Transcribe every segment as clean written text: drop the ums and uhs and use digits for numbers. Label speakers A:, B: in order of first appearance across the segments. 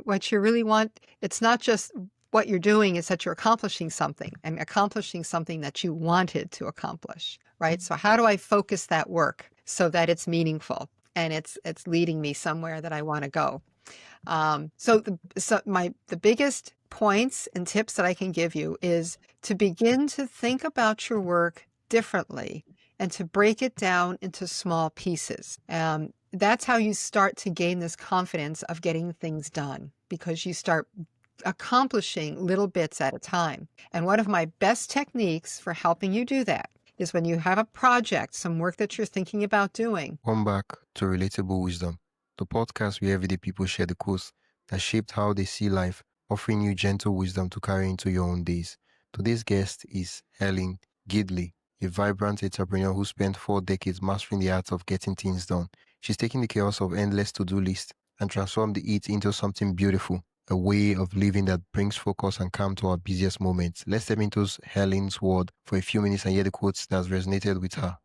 A: what you really want, it's not just what you're doing, it's that you're accomplishing something and accomplishing something that you wanted to accomplish, right? So how do I focus that work so that it's meaningful and it's leading me somewhere that I want to go? The biggest points and tips that I can give you is to begin to think about your work differently and to break it down into small pieces. That's how you start to gain this confidence of getting things done, because you start accomplishing little bits at a time. And one of my best techniques for helping you do that is when you have a project, some work that you're thinking about doing.
B: Welcome back to Relatable Wisdom, the podcast where everyday people share the quotes that shaped how they see life, offering you gentle wisdom to carry into your own days. Today's guest is Helene Gidley, a vibrant entrepreneur who spent 4 decades mastering the art of getting things done. She's taken the chaos of endless to-do lists and transformed it into something beautiful, a way of living that brings focus and calm to our busiest moments. Let's step into Helene's world for a few minutes and hear the quotes that resonated with her.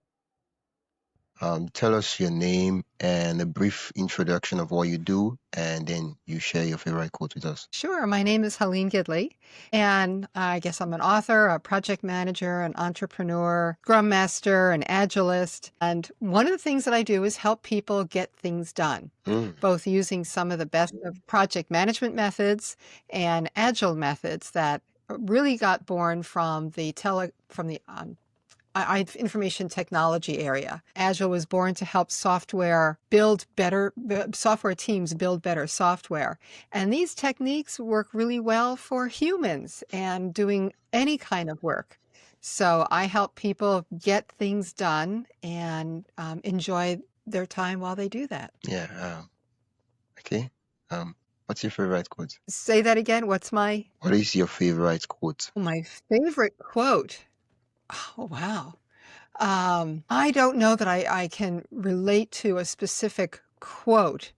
B: Tell us your name and a brief introduction of what you do, and then you share your favorite quote with us.
A: Sure. My name is Helene Gidley, and I guess I'm an author, a project manager, an entrepreneur, scrum master, an agilist. And one of the things that I do is help people get things done, both using some of the best of project management methods and agile methods that really got born from the information technology area. Agile was born to help software teams build better software. And these techniques work really well for humans and doing any kind of work. So I help people get things done and enjoy their time while they do that.
B: Yeah. Okay. What's your favorite quote?
A: Say that again. What
B: is your favorite quote?
A: My favorite quote? Oh, wow. I don't know that I can relate to a specific quote,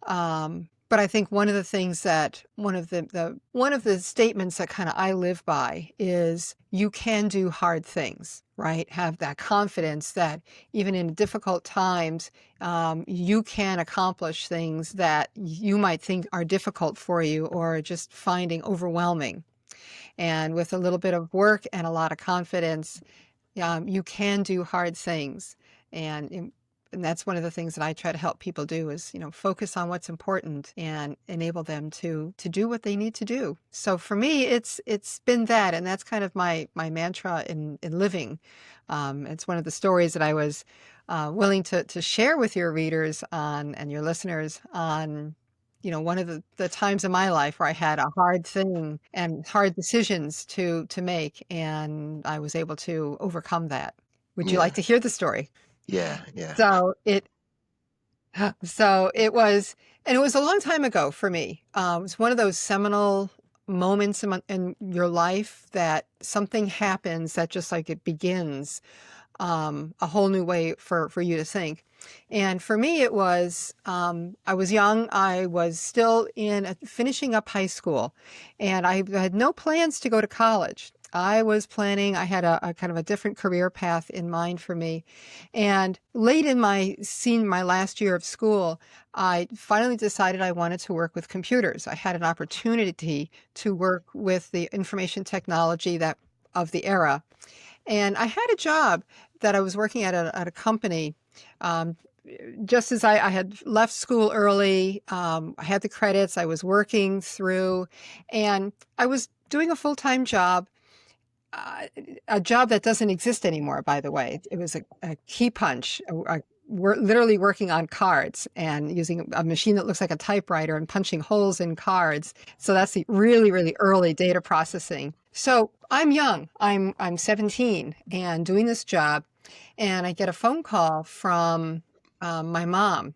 A: but I think one of the things that one of the statements that kind of I live by is you can do hard things, right? Have that confidence that even in difficult times, you can accomplish things that you might think are difficult for you or just finding overwhelming. And with a little bit of work and a lot of confidence, you can do hard things. And that's one of the things that I try to help people do is, focus on what's important and enable them to do what they need to do. So for me, it's been that, and that's kind of my mantra in living. It's one of the stories that I was willing to share with your readers and your listeners on one of the times in my life where I had a hard thing and hard decisions to make, and I was able to overcome that. Would you like to hear the story?
B: Yeah.
A: So it was, and it was a long time ago for me. It was one of those seminal moments in your life that something happens that just like it begins a whole new way for you to think. And for me, it was, I was young. I was still finishing up high school, and I had no plans to go to college. I had a kind of a different career path in mind for me. And late in my last year of school, I finally decided I wanted to work with computers. I had an opportunity to work with the information technology of the era. And I had a job that I was working at a company. Just as I had left school early, I had the credits, I was working through, and I was doing a full-time job, a job that doesn't exist anymore, by the way. It was a key punch. We're literally working on cards and using a machine that looks like a typewriter and punching holes in cards. So that's the really, really early data processing. So I'm young. I'm 17 and doing this job, and I get a phone call from my mom.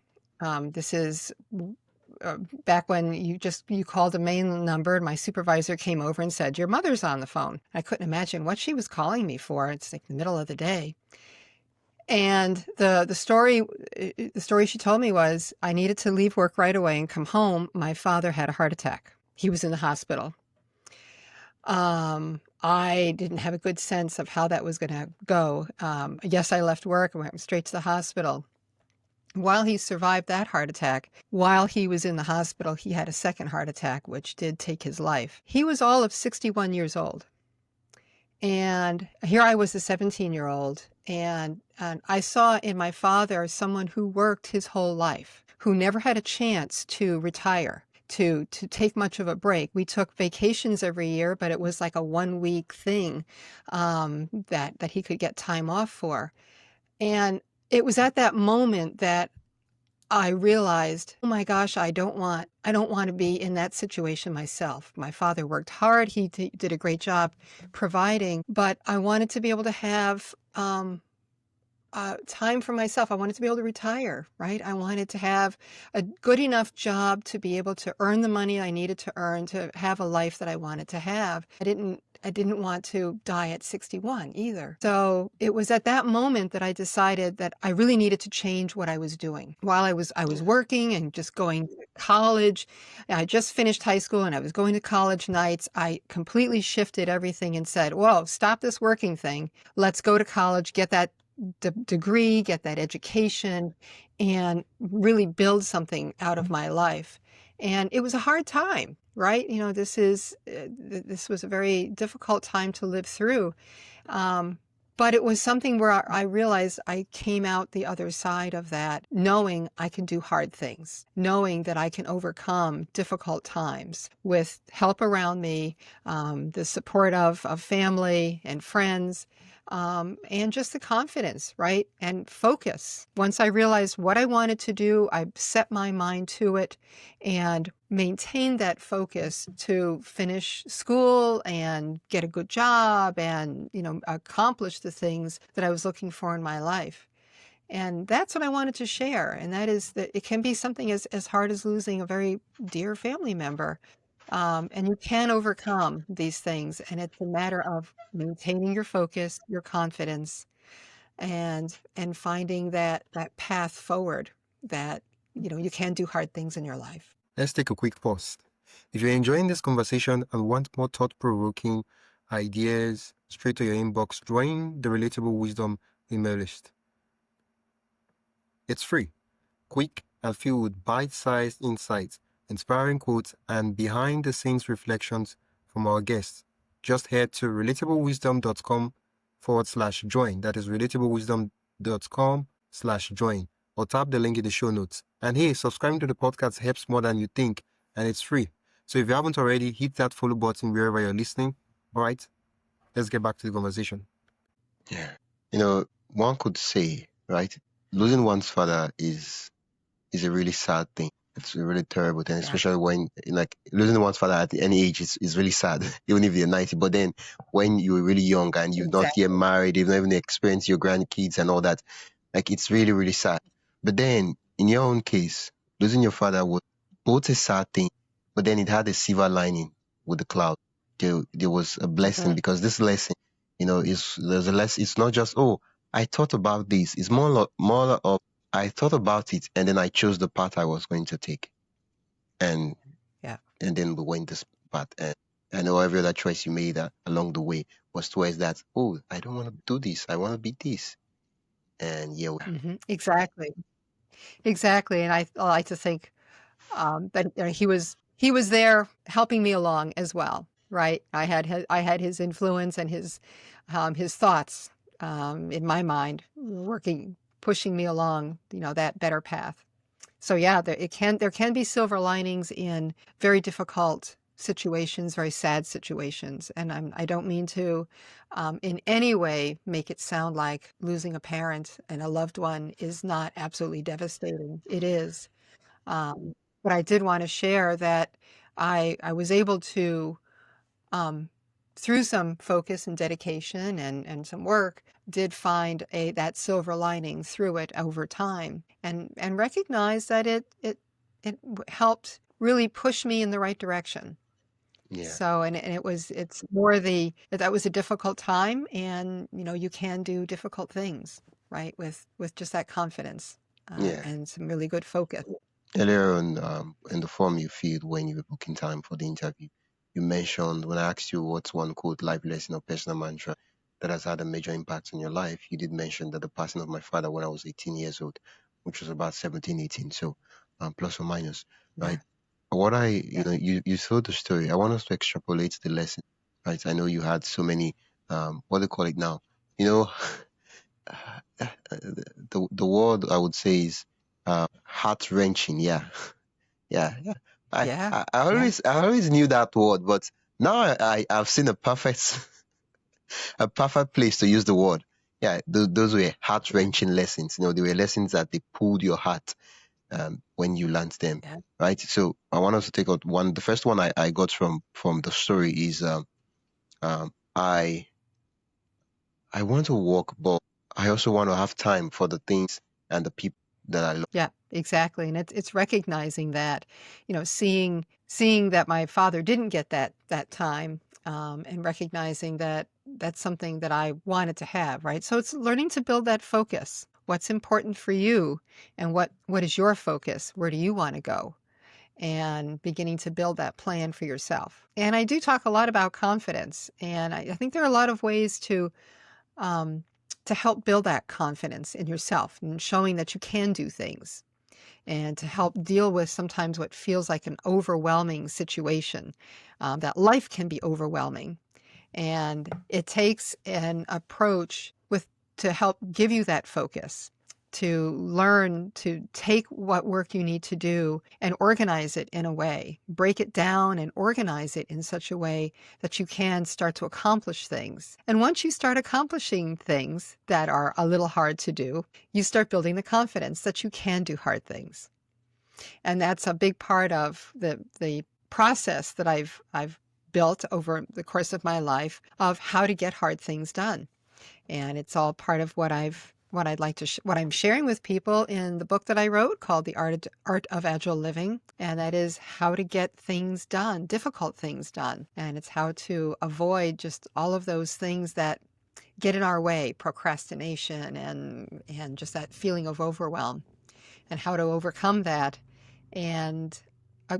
A: This is back when you called a main number, and my supervisor came over and said, "Your mother's on the phone." I couldn't imagine what she was calling me for. It's like the middle of the day. And the story she told me was I needed to leave work right away and come home. My father had a heart attack. He was in the hospital. I didn't have a good sense of how that was going to go. Yes, I left work and went straight to the hospital. While he survived that heart attack, while he was in the hospital, he had a second heart attack, which did take his life. He was all of 61 years old. And here I was a 17-year-old, and I saw in my father someone who worked his whole life, who never had a chance to retire, to take much of a break. We took vacations every year, but it was like a 1 week thing that he could get time off for. And it was at that moment that I realized, oh my gosh, I don't want to be in that situation myself. My father worked hard. He did a great job providing, but I wanted to be able to have time for myself. I wanted to be able to retire, right? I wanted to have a good enough job to be able to earn the money I needed to earn to have a life that I wanted to have. I didn't want to die at 61 either. So it was at that moment that I decided that I really needed to change what I was doing. While I was working and just going to college, I just finished high school and I was going to college nights. I completely shifted everything and said, "Whoa, stop this working thing. Let's go to college, get that degree, get that education, and really build something out of my life." And it was a hard time, right? You know, this was a very difficult time to live through. Um, but it was something where I realized I came out the other side of that, knowing I can do hard things, knowing that I can overcome difficult times with help around me, the support of family and friends, and just the confidence, right? And focus. Once I realized what I wanted to do, I set my mind to it and maintained that focus to finish school and get a good job and, you know, accomplish the things that I was looking for in my life. And that's what I wanted to share. And that is that it can be something as hard as losing a very dear family member. And you can overcome these things. And it's a matter of maintaining your focus, your confidence, and finding that path forward that, you know, you can do hard things in your life.
B: Let's take a quick pause. If you're enjoying this conversation and want more thought-provoking ideas straight to your inbox, join the Relatable Wisdom email list. It's free, quick, and filled with bite-sized insights, inspiring quotes, and behind-the-scenes reflections from our guests. Just head to relatablewisdom.com/join. That is relatablewisdom.com/join. Or tap the link in the show notes. And hey, subscribing to the podcast helps more than you think, and it's free. So if you haven't already, hit that follow button wherever you're listening. All right, let's get back to the conversation.
C: Yeah. You know, one could say, right, losing one's father is a really sad thing. It's a really terrible thing,
A: Yeah.
C: especially when, like, losing one's father at any age is really sad, even if you're 90. But then when you're really young and you've not yet married, you've not even experienced your grandkids and all that, like, it's really, really sad. But then in your own case, losing your father was both a sad thing, but then it had a silver lining with the cloud. There was a blessing, because this lesson, you know, there's a lesson. It's not just, oh, I thought about this. It's more of, I thought about it and then I chose the path I was going to take. And then we went this path. And I know every other choice you made along the way was towards that, oh, I don't want to do this. I want to be this. And yeah.
A: Exactly. And I like to think that he was there helping me along as well, right? I had his influence and his thoughts in my mind, pushing me along, you know, that better path. So yeah, there can be silver linings in very difficult situations, very sad situations. And I don't mean to in any way make it sound like losing a parent and a loved one is not absolutely devastating. It is. But I did want to share that I was able to, through some focus and dedication and some work, did find that silver lining through it over time, and recognize that it helped really push me in the right direction.
C: Yeah.
A: So it's more that was a difficult time, and you know, you can do difficult things, right, with just that confidence and some really good focus.
C: Earlier on, in the form you filled when you were booking time for the interview, you mentioned, when I asked you what's one quote, life lesson, or personal mantra that has had a major impact on your life, you did mention that the passing of my father when I was 18 years old which was about 17, 18. So plus or minus,
A: Yeah.
C: right? What I,
A: Yeah.
C: you told the story. I want us to extrapolate the lesson, right? I know you had so many, what do you call it now? You know, the word I would say is heart wrenching. Yeah, yeah, yeah.
A: Yeah. Yeah.
C: I always knew that word, but now I've seen a perfect a perfect place to use the word. Yeah, those were heart
A: Yeah.
C: wrenching lessons. They were lessons that they pulled your heart when you learned them,
A: Yeah.
C: right? So I want us to take out one. The first one I got from the story is I want to walk, but I also want to have time for the things and the people that I love.
A: Yeah, exactly. And it's recognizing that, seeing that my father didn't get that time, and recognizing that that's something that I wanted to have, right? So it's learning to build that focus. What's important for you, and what is your focus? Where do you want to go? And beginning to build that plan for yourself. And I do talk a lot about confidence, and I think there are a lot of ways um, to help build that confidence in yourself and showing that you can do things, and to help deal with sometimes what feels like an overwhelming situation. That life can be overwhelming, and it takes an approach to help give you that focus, to learn to take what work you need to do and organize it in a way, break it down and organize it in such a way that you can start to accomplish things. And once you start accomplishing things that are a little hard to do, you start building the confidence that you can do hard things. And that's a big part of the process that I've built over the course of my life of how to get hard things done. And it's all part of what I'd like to what I'm sharing with people in the book that I wrote called The Art of Agile Living, and that is how to get things done, difficult things done, and it's how to avoid just all of those things that get in our way, procrastination and just that feeling of overwhelm, and how to overcome that, and uh,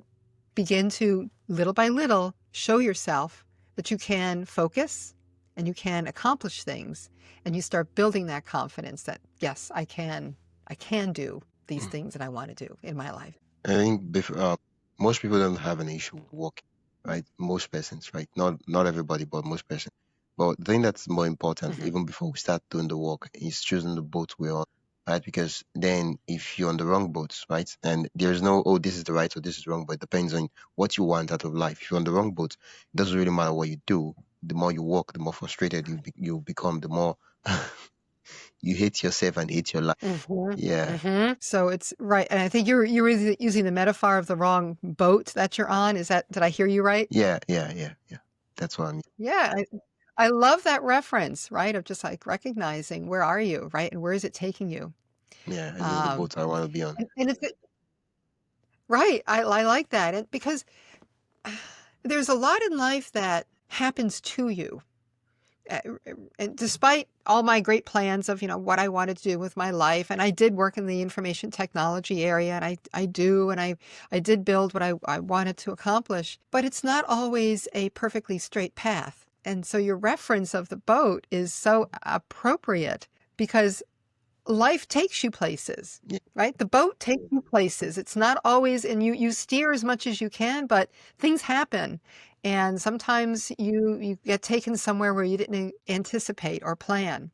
A: begin to, little by little, show yourself that you can focus and you can accomplish things, and you start building that confidence that, yes, I can do these
C: Mm.
A: things that I want to do in my life.
C: I think most people don't have an issue walking, right? Most persons, right? Not everybody, but most persons. But the thing that's more important,
A: Hmm.
C: even before we start doing the walk, is choosing the boat we're on, right? Because then if you're on the wrong boat, right, and there's no, oh, this is the right or this is wrong, but it depends on what you want out of life. If you're on the wrong boat, it doesn't really matter what you do. The more you walk, the more frustrated you become, the more you hate yourself and hate your life.
A: Hmm.
C: Yeah,
A: Hmm. So it's right, and I think you're using the metaphor of the wrong boat that you're on. Did I hear you right?
C: yeah, yeah, yeah, yeah. That's what I mean.
A: Yeah, I love that reference, right? Of just like recognizing where are you, right, and where is it taking you?
C: Yeah, I know the
A: Um,
C: boat I want to be on.
A: and it's right. I like that, and because there's a lot in life that happens to you. Uh, and despite all my great plans of, what I wanted to do with my life, and I did work in the information technology area, and I do, and I did build what I wanted to accomplish, but it's not always a perfectly straight path. And so your reference of the boat is so appropriate, because life takes you places,
C: Yeah,
A: right? The boat takes you places. It's not always, and you steer as much as you can, but things happen. And sometimes you get taken somewhere where you didn't anticipate or plan,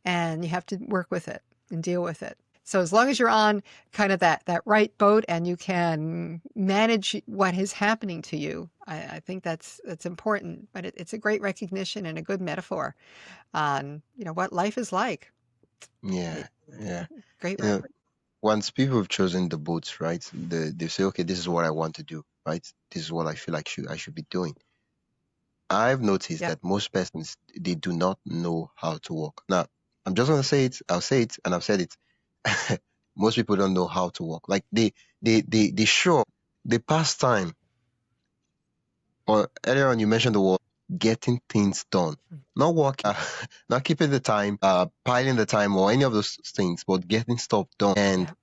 A: and you have to work with it and deal with it. So as long as you're on kind of that right boat and you can manage what is happening to you, I think that's important. But it's a great recognition and a good metaphor on, what life is like.
C: yeah,
A: It,
C: yeah.
A: great
C: You know,
A: reference.
C: once people have chosen the boats, right, they say, okay, this is what I want to do, right? This is what I feel like I should be doing. I've noticed
A: Yep.
C: that most persons they do not know how to walk. Now, I'm just gonna say it. I'll say it, and I've said it. Most people don't know how to walk. Like they sure they pass time. Or earlier on, you mentioned the word getting things done, not walking, not keeping the time, piling the time, or any of those things, but getting stuff done. And
A: Yep.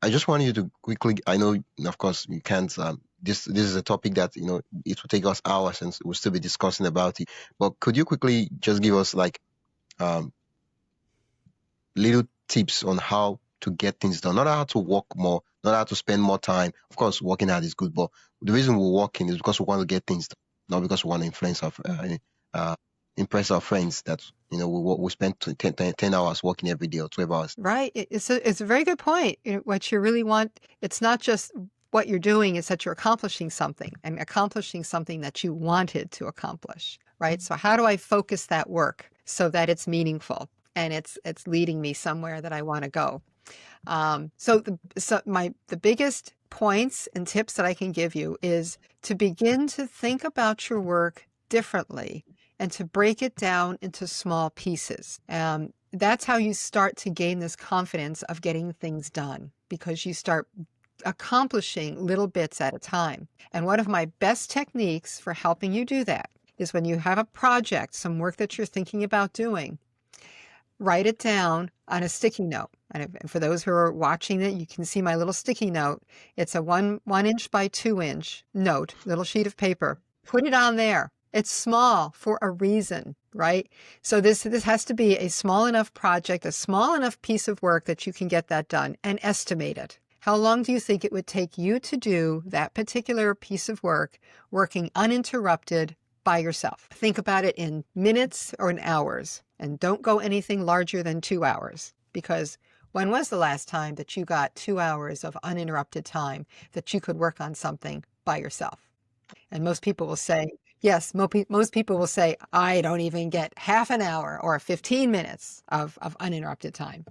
C: I just want you to quickly. I know, of course, you can't. This is a topic that it will take us hours, and we'll still be discussing about it. But could you quickly just give us like um little tips on how to get things done, not how to work more, not how to spend more time. Of course, working hard is good, but the reason we're working is because we want to get things done, not because we want to uh, impress our friends that, we spend 10 hours working every day or 12 hours.
A: Right. It's a very good point. What you really want, it's not just what you're doing, it's that you're accomplishing something and accomplishing something that you wanted to accomplish, right? So how do I focus that work so that it's meaningful and it's leading me somewhere that I want to go? The biggest points and tips that I can give you is to begin to think about your work differently and to break it down into small pieces. That's how you start to gain this confidence of getting things done, because you start accomplishing little bits at a time. And one of my best techniques for helping you do that is when you have a project, some work that you're thinking about doing, write it down on a sticky note. And for those who are watching it, you can see my little sticky note. It's a 1 inch by 2 inch note, little sheet of paper. Put it on there. It's small for a reason, right? So this has to be a small enough project, a small enough piece of work that you can get that done, and estimate it. How long do you think it would take you to do that particular piece of work, working uninterrupted by yourself? Think about it in minutes or in hours, and don't go anything larger than 2 hours, because when was the last time that you got 2 hours of uninterrupted time that you could work on something by yourself? And most people will say, yes, most people will say, I don't even get half an hour or 15 minutes of uninterrupted time.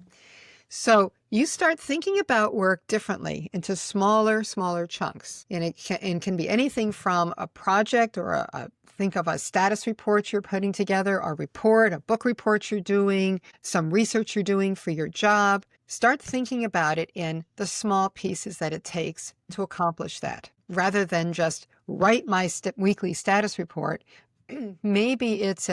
A: So you start thinking about work differently into smaller chunks. And it can be anything from a project or think of a status report you're putting together, a book report you're doing, some research you're doing for your job. Start thinking about it in the small pieces that it takes to accomplish that. Rather than just write my weekly status report, maybe it's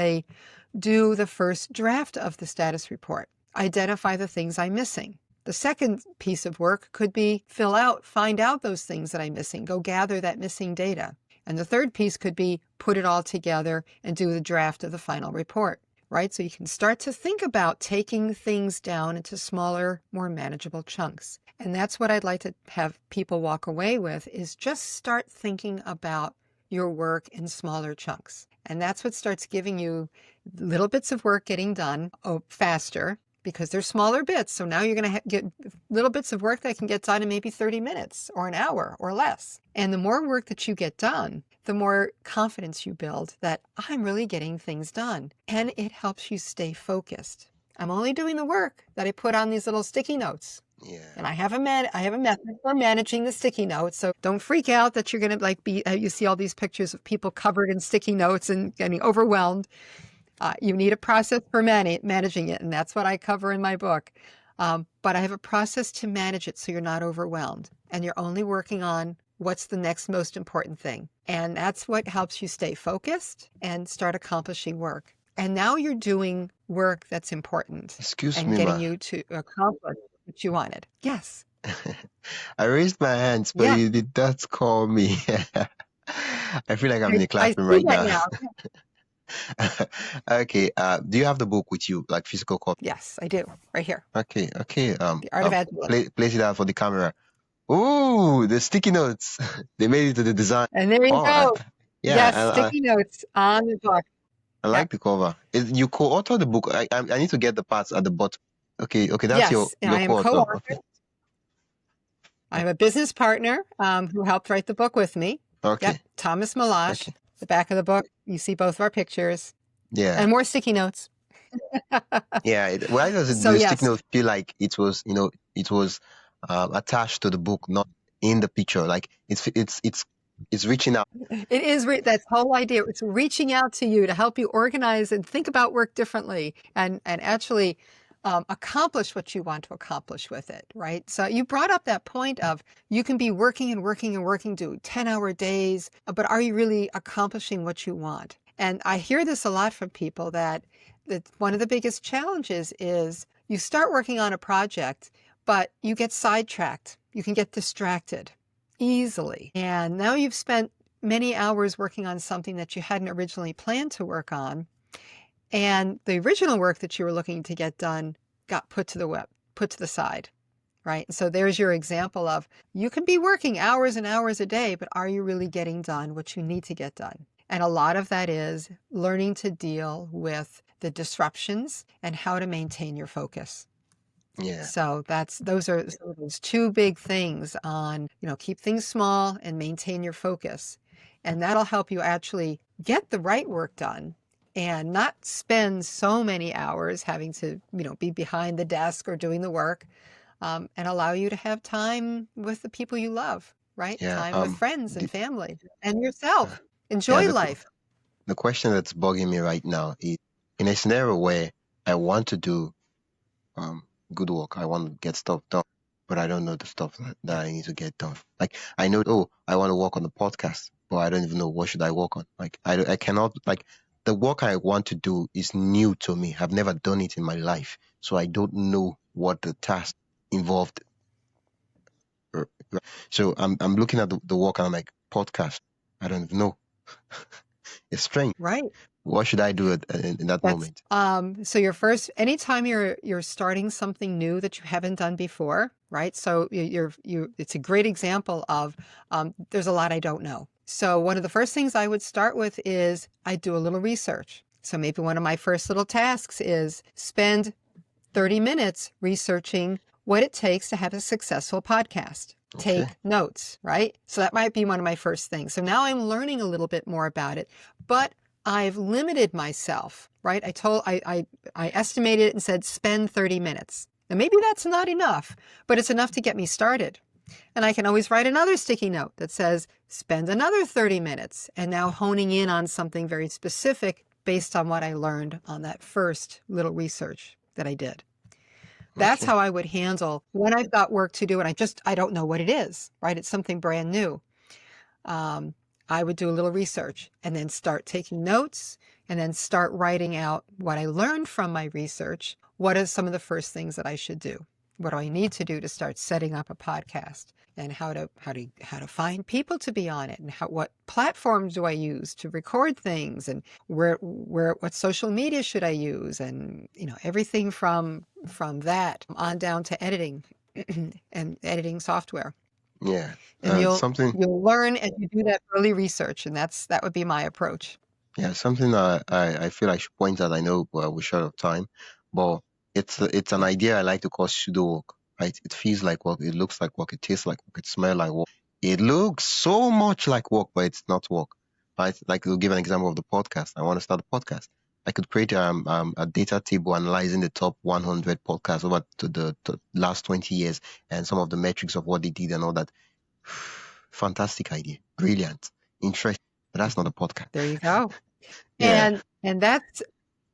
A: do the first draft of the status report. Identify the things I'm missing. The second piece of work could be find out those things that I'm missing, go gather that missing data. And the third piece could be put it all together and do the draft of the final report, right? So you can start to think about taking things down into smaller, more manageable chunks. And that's what I'd like to have people walk away with, is just start thinking about your work in smaller chunks. And that's what starts giving you little bits of work getting done faster, because they're smaller bits. So now you're going to get little bits of work that can get done in maybe 30 minutes or an hour or less. And the more work that you get done, the more confidence you build that I'm really getting things done. And it helps you stay focused. I'm only doing the work that I put on these little sticky notes.
C: Yeah.
A: And I have a method for managing the sticky notes. So don't freak out that you're going to you see all these pictures of people covered in sticky notes and getting overwhelmed. You need a process for managing it, and that's what I cover in my book. But I have a process to manage it so you're not overwhelmed, and you're only working on what's the next most important thing. And that's what helps you stay focused and start accomplishing work. And now you're doing work that's important
C: Excuse
A: and
C: me,
A: getting
C: ma.
A: you to accomplish what you wanted. Yes.
C: I raised my hands, but
A: Yeah.
C: you did not call me. I feel like I'm in a
A: I
C: classroom
A: see
C: right
A: that
C: now.
A: now.
C: Okay. Do you have the book with you, like physical copy?
A: Yes, I do. Right here.
C: Okay.
A: The Art of Agile.
C: Place it out for the camera. Ooh, the sticky notes. They made it to the design.
A: And there you
C: Oh,
A: go.
C: yeah.
A: Yes, sticky notes on the book.
C: I like the cover. You co-author the book. I need to get the parts at the bottom. Okay. That's
A: Yes,
C: your
A: I am
C: co-author.
A: co-author.
C: Okay.
A: I have a business partner who helped write the book with me.
C: Okay.
A: Yep, Thomas Malash.
C: Okay.
A: The back of the book, you see both of our pictures.
C: Yeah.
A: And more sticky notes.
C: Yeah. Why does
A: So
C: the sticky
A: yes,
C: note feel like it was, attached to the book, not in the picture? Like it's reaching out.
A: it is. That's the whole idea. It's reaching out to you to help you organize and think about work differently, and actually accomplish what you want to accomplish with it, right? So you brought up that point of you can be working and working and working, do 10-hour days, but are you really accomplishing what you want? And I hear this a lot from people that one of the biggest challenges is you start working on a project, but you get sidetracked. You can get distracted easily. And now you've spent many hours working on something that you hadn't originally planned to work on. And the original work that you were looking to get done got put to the side. right? So there's your example of you can be working hours and hours a day, but are you really getting done what you need to get done? And a lot of that is learning to deal with the disruptions and how to maintain your focus.
C: Yeah.
A: So those are some of those two big things on, keep things small and maintain your focus. And that'll help you actually get the right work done and not spend so many hours having to, be behind the desk or doing the work, and allow you to have time with the people you love, right?
C: Yeah.
A: Time with friends and
C: The,
A: family and
C: uh,
A: yourself.
C: yeah.
A: Enjoy life.
C: The question that's bugging me right now is in a scenario where I want to do um good work, I want to get stuff done, but I don't know the stuff that I need to get done. Like I know, oh, I want to work on the podcast, but I don't even know what should I work on. Like I cannot like the work I want to do is new to me. I've never done it in my life, so I don't know what the task involved. So I'm looking at the work and I'm like podcast. I don't even know. It's strange.
A: Right.
C: What should I do in that
A: That's
C: moment?
A: so anytime you're starting something new that you haven't done before, right? So it's a great example of there's a lot I don't know. So one of the first things I would start with is I do a little research. So maybe one of my first little tasks is spend 30 minutes researching what it takes to have a successful podcast.
C: Okay.
A: Take notes, right? So that might be one of my first things. So now I'm learning a little bit more about it, but I've limited myself, right? I estimated it and said spend 30 minutes. And maybe that's not enough, but it's enough to get me started. And I can always write another sticky note that says spend another 30 minutes, and now honing in on something very specific based on what I learned on that first little research that I did. That's
C: Okay.
A: how I would handle when I've got work to do and I don't know what it is, right? It's something brand new. I would do a little research and then start taking notes and then start writing out what I learned from my research. What are some of the first things that I should do? What do I need to do to start setting up a podcast? And how to find people to be on it, and what platforms do I use to record things, and what social media should I use, and everything from that on down to editing and editing software.
C: Yeah.
A: And you'll
C: Something.
A: learn as you do that early research, and that would be my approach.
C: Yeah. Something I feel I should point out. I know we're short of time, but it's an
A: Yeah,
C: idea I like to call pseudo work. Right? It feels like work. It looks like work. It tastes like work. It smells like work. It looks so much like work, but it's not work. Right? Like we'll give an example of the podcast. I want to start a podcast. I could create a data table analyzing the top 100 podcasts over to the last 20 years and some of the metrics of what they did and all that. Fantastic idea. Brilliant. Interesting. But that's not a podcast.
A: there you go.
C: Yeah.
A: And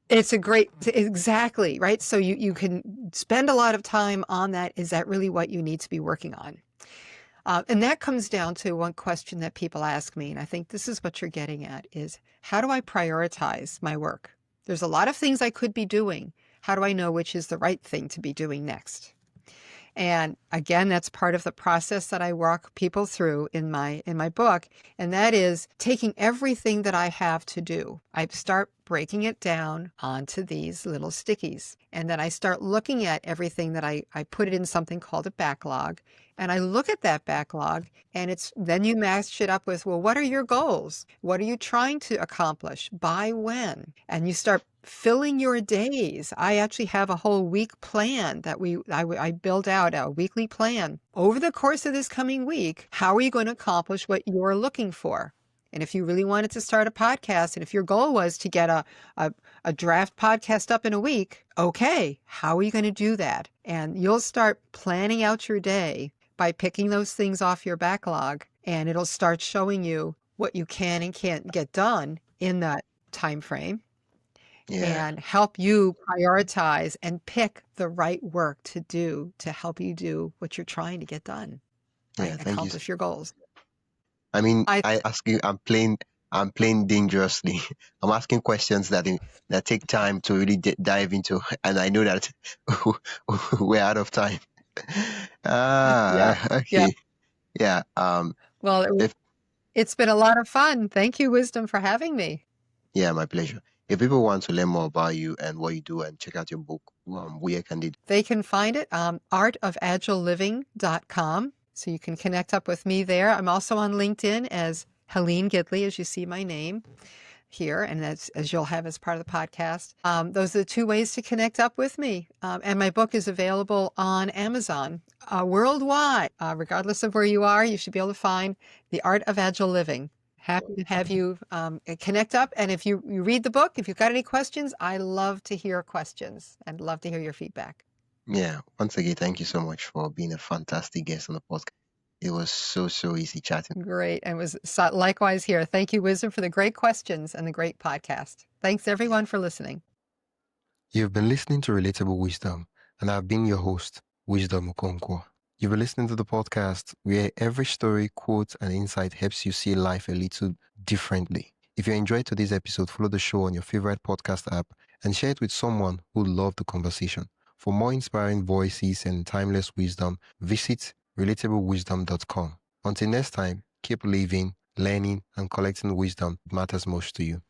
A: it's a great, exactly, right? So you can spend a lot of time on that. Is that really what you need to be working on? And that comes down to one question that people ask me, and I think this is what you're getting at, is how do I prioritize my work? There's a lot of things I could be doing. How do I know which is the right thing to be doing next? And again, that's part of the process that I walk people through in my book. And that is taking everything that I have to do. I start breaking it down onto these little stickies. And then I start looking at everything that I put it in something called a backlog. And I look at that backlog, and then you match it up with, well, what are your goals? What are you trying to accomplish? By when? And you start filling your days. I actually have a whole week plan that I build out a weekly plan. Over the course of this coming week, how are you going to accomplish what you're looking for? And if you really wanted to start a podcast, and if your goal was to get a draft podcast up in a week, okay, how are you going to do that? And you'll start planning out your day by picking those things off your backlog, and it'll start showing you what you can and can't get done in that time frame.
C: Yeah.
A: And help you prioritize and pick the right work to do to help you do what you're trying to get done, right?
C: Yeah. Thank you.
A: Accomplish your goals.
C: I mean,
A: I
C: I ask you, I'm playing dangerously. I'm asking questions that take time to really dive into, and I know that we're out of time.
A: yeah, yeah.
C: Okay. Yeah.
A: Well,
C: If
A: it's been a lot of fun. Thank you, Wisdom, for having me.
C: Yeah, my pleasure. If people want to learn more about you and what you do and check out your book, where can they?
A: They can find it artofagileliving.com. So you can connect up with me there. I'm also on LinkedIn as Helene Gidley, as you see my name here, and as you'll have as part of the podcast. Those are the two ways to connect up with me. And my book is available on Amazon worldwide. Regardless of where you are, you should be able to find The Art of Agile Living. Happy to have you connect up. And if you read the book, if you've got any questions, I love to hear questions and love to hear your feedback.
C: Yeah. Once again, thank you so much for being a fantastic guest on the podcast. It was so easy chatting.
A: Great. And it was likewise here. Thank you, Wisdom, for the great questions and the great podcast. Thanks, everyone, for listening.
B: You've been listening to Relatable Wisdom, and I've been your host, Wisdom Okonkwo. You've been listening to the podcast where every story, quote, and insight helps you see life a little differently. If you enjoyed today's episode, follow the show on your favorite podcast app and share it with someone who loved the conversation. For more inspiring voices and timeless wisdom, visit relatablewisdom.com. Until next time, keep living, learning, and collecting wisdom that matters most to you.